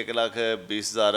1,20,000,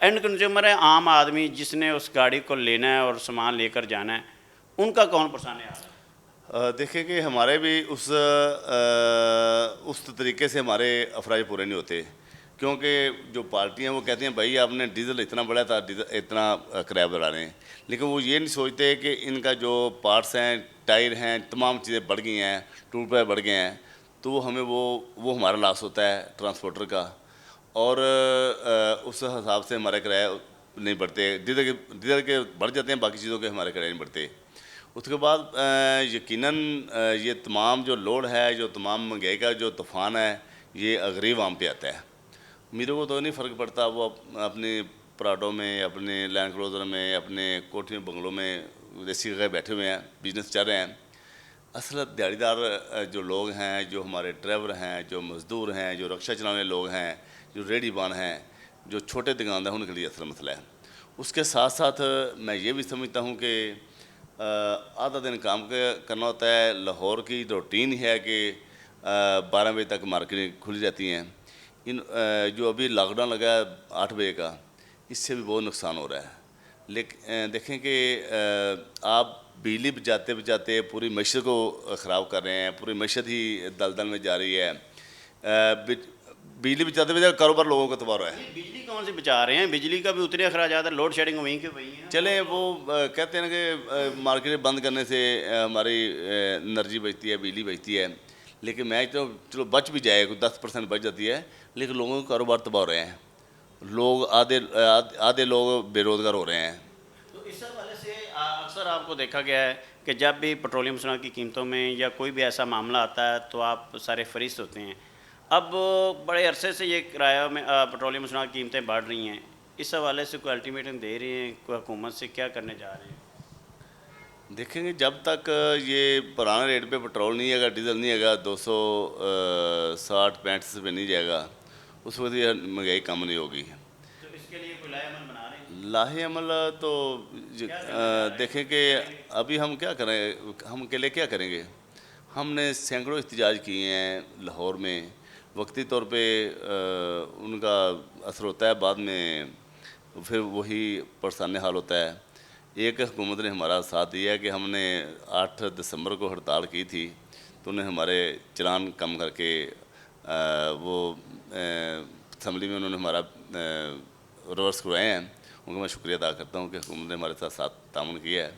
and consumer ہے عام آدمی جس نے اس گاڑی کو لینا ہے اور سامان لے کر جانا ہے، ان کا کون پرسانے آ رہا ہے؟ دیکھیں کہ ہمارے بھی اس طریقے سے ہمارے افراد پورے نہیں ہوتے، کیونکہ جو پارٹیاں وہ کہتے ہیں بھائی آپ نے ڈیزل اتنا بڑھا تھا، اتنا کرایہ بڑھا رہے ہیں، لیکن وہ یہ نہیں سوچتے کہ ان کا جو پارٹس ہیں، ٹائر ہیں، تمام چیزیں بڑھ گئی ہیں، ٹول پے بڑھ گئے ہیں، تو ہمیں وہ ہمارا لاس ہوتا ہے ٹرانسپورٹر کا، اور اس حساب سے ہمارے کرایہ نہیں بڑھتے، ڈیزل کے بڑھ جاتے ہیں، باقی چیزوں کے ہمارے کرایہ نہیں بڑھتے۔ اس کے بعد یقیناً یہ تمام جو لوڈ ہے، جو تمام مہنگائی کا جو طوفان ہے، یہ غریب عام پہ آتا ہے۔ میرے کو تو نہیں فرق پڑتا، وہ اپنی پراڈو میں، اپنے لینڈ کروزر میں، اپنے کوٹھیوں بنگلوں میں دیسی جگہ بیٹھے ہوئے ہیں، بزنس چل رہے ہیں۔ اصل دیہڑی دار جو لوگ ہیں، جو ہمارے ڈرائیور ہیں، جو مزدور ہیں، جو رکشہ چلانے لوگ ہیں، جو ریڈی بان ہیں، جو چھوٹے دکاندار ہیں، ان کے لیے اصل مسئلہ ہے۔ اس کے ساتھ ساتھ میں یہ بھی سمجھتا ہوں کہ آدھا دن کام کرنا ہوتا ہے۔ لاہور کی روٹین ہے کہ 12 بجے تک مارکیٹیں کھلی جاتی ہیں۔ جو ابھی لاک ڈاؤن لگا ہے 8 بجے کا، اس سے بھی بہت نقصان ہو رہا ہے۔ لیکن دیکھیں کہ آپ بجلی بچاتے پوری معیشت کو خراب کر رہے ہیں، پوری معیشت ہی دلدل میں جا رہی ہے۔ بجلی بچاتے کاروبار لوگوں کا تباہ ہو رہا ہے۔ بجلی کون سی بچا رہے ہیں؟ بجلی کا بھی اتنے اخراجات ہیں، لوڈ شیڈنگ وہیں کے وہیں ہیں۔ چلیں وہ کہتے ہیں کہ مارکیٹ بند کرنے سے ہماری انرجی بچتی ہے، بجلی بچتی ہے، لیکن میں تو چلو بچ بھی جائے، کوئی 10% بچ جاتی ہے، لیکن لوگوں کے کاروبار تباہ ہو رہے ہیں، لوگ آدھے لوگ بے روزگار ہو رہے ہیں۔ تو اس حوالے سے اکثر آپ کو دیکھا گیا ہے کہ جب بھی پٹرولیم مصنوعات کی قیمتوں میں یا کوئی بھی ایسا معاملہ آتا ہے تو آپ سارے فہرست ہوتے ہیں۔ اب بڑے عرصے سے یہ کرایہ میں پٹرولیم مصنوعات کی قیمتیں بڑھ رہی ہیں، اس حوالے سے کوئی الٹیمیٹم دے رہے ہیں، کوئی حکومت سے کیا کرنے جا رہے ہیں؟ دیکھیں گے جب تک یہ پرانے ریٹ پہ پٹرول نہیں آئے گا، ڈیزل نہیں آئے گا، 260-65 پہ نہیں جائے گا، اس وقت یہ مہنگائی کم نہیں ہوگی۔ تو اس کے لیے کوئی لائحہ عمل بنا رہے ہیں؟ لاہے عمل تو دیکھیں کہ ابھی ہم کیا کریں، ہم اکیلے کیا کریں گے؟ ہم نے سینکڑوں احتجاج کیے ہیں لاہور میں، وقتی طور پہ ان کا اثر ہوتا ہے، بعد میں پھر وہی پرسانِ حال ہوتا ہے۔ ایک حکومت نے ہمارا ساتھ دیا کہ ہم نے 8 دسمبر کو ہڑتال کی تھی، تو انہیں ہمارے چلان کم کر کے وہ اسمبلی میں انہوں نے ہمارا ریورس کروائے ہیں۔ ان کا میں شکریہ ادا کرتا ہوں کہ حکومت نے ہمارے ساتھ تعاون کیا ہے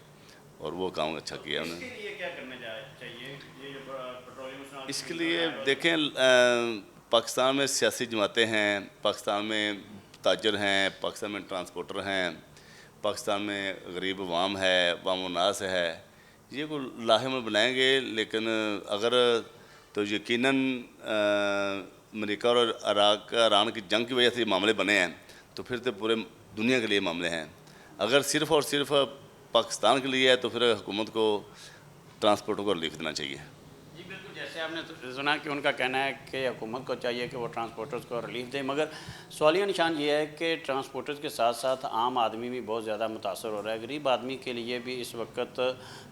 اور وہ کام اچھا کیا ہے انہوں نے۔ اس کے لیے کیا کرنا چاہیے؟ یہ جو پٹرولیم مصنوعات اس کے لیے دیکھیں پاکستان میں سیاسی جماعتیں ہیں، پاکستان میں تاجر ہیں، پاکستان میں ٹرانسپورٹر ہیں، پاکستان میں غریب عوام ہے، عوام الناس ہے، یہ کوئی لاہے عمل بنائیں گے، لیکن اگر تو یقیناً امریکہ اور ایران کی جنگ کی وجہ سے یہ معاملے بنے ہیں، تو پھر تو پورے دنیا کے لیے معاملے ہیں۔ اگر صرف اور صرف پاکستان کے لیے ہے تو پھر حکومت کو ٹرانسپورٹوں کو ریلیف دینا چاہیے۔ جی بالکل، جیسے آپ نے سنا کہ ان کا کہنا ہے کہ حکومت کو چاہیے کہ وہ ٹرانسپورٹرز کو ریلیف دے، مگر سوالیہ نشان یہ ہے کہ ٹرانسپورٹرز کے ساتھ ساتھ عام آدمی بھی بہت زیادہ متاثر ہو رہا ہے۔ غریب آدمی کے لیے بھی اس وقت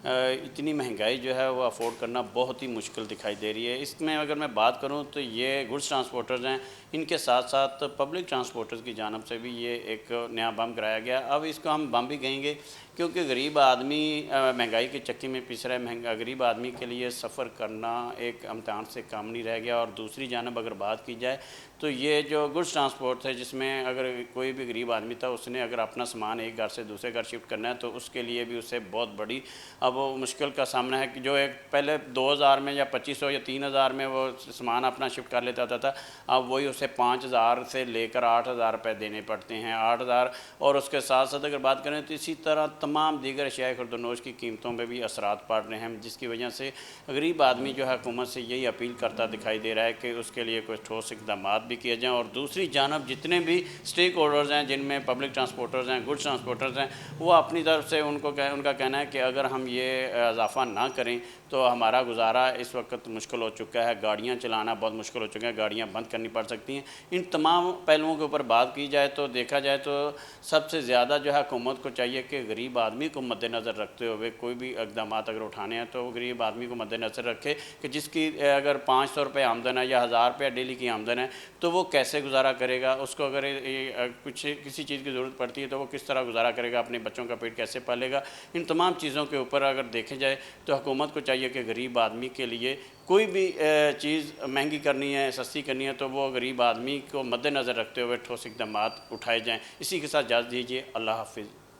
اتنی مہنگائی جو ہے وہ افورڈ کرنا بہت ہی مشکل دکھائی دے رہی ہے۔ اس میں اگر میں بات کروں تو یہ گڈس ٹرانسپورٹرز ہیں، ان کے ساتھ ساتھ پبلک ٹرانسپورٹرز کی جانب سے بھی یہ ایک نیا بم کرایا گیا۔ اب اس کو ہم بم بھی کہیں گے کیونکہ غریب آدمی مہنگائی کے چکی میں پس رہا ہے۔ غریب آدمی کے لیے سفر کرنا ایک امتحان سے کم نہیں رہ گیا، اور دوسری جانب اگر بات کی جائے تو یہ جو گڈس ٹرانسپورٹ ہے، جس میں اگر کوئی بھی غریب آدمی تھا، اس نے اگر اپنا سامان ایک گھر سے دوسرے گھر شفٹ کرنا ہے تو اس کے لیے بھی اسے بہت بڑی اب وہ مشکل کا سامنا ہے کہ جو ایک پہلے 2000 میں یا 2500 یا 3000 میں وہ سامان اپنا شفٹ کر لیتا تھا، اب وہی اسے 5000 سے لے کر 8000 روپے دینے پڑتے ہیں، 8000۔ اور اس کے ساتھ ساتھ اگر بات کریں تو اسی طرح تمام دیگر اشیاء خرد و نوش کی قیمتوں پہ بھی اثرات پڑ رہے ہیں، جس کی وجہ سے غریب آدمی جو ہے حکومت سے یہی اپیل کرتا دکھائی دے رہا ہے کہ اس کے لیے کوئی ٹھوس اقدامات بھی کیے جائیں، اور دوسری جانب جتنے بھی اسٹیک ہولڈرز ہیں، جن میں پبلک ٹرانسپورٹرز ہیں، گڈس ٹرانسپورٹرز ہیں، وہ اپنی طرف سے ان کا کہنا ہے کہ اگر ہم یہ اضافہ نہ کریں تو ہمارا گزارا اس وقت مشکل ہو چکا ہے، گاڑیاں چلانا بہت مشکل ہو چکا ہے، گاڑیاں بند کرنی پڑ سکتی ہیں۔ ان تمام پہلوؤں کے اوپر بات کی جائے تو دیکھا جائے تو سب سے زیادہ جو ہے حکومت کو چاہیے کہ غریب آدمی کو مد نظر رکھتے ہوئے کوئی بھی اقدامات اگر اٹھانے ہیں تو وہ غریب آدمی کو مد نظر رکھے کہ جس کی اگر 500 روپے آمدن ہے یا 1000 روپے ڈیلی کی آمدن ہے، تو وہ کیسے گزارا کرے گا، اس کو اگر کچھ کسی چیز کی ضرورت پڑتی ہے تو وہ کس طرح گزارا کرے گا، اپنے بچوں کا پیٹ کیسے پالے گا۔ ان تمام چیزوں کے اوپر اگر دیکھے جائے تو حکومت کو چاہیے کہ غریب آدمی کے لیے کوئی بھی چیز مہنگی کرنی ہے، سستی کرنی ہے، تو وہ غریب آدمی کو مد نظر رکھتے ہوئے ٹھوس اقدامات اٹھائے جائیں۔ اسی کے ساتھ اجازت دیجیے، اللہ حافظ۔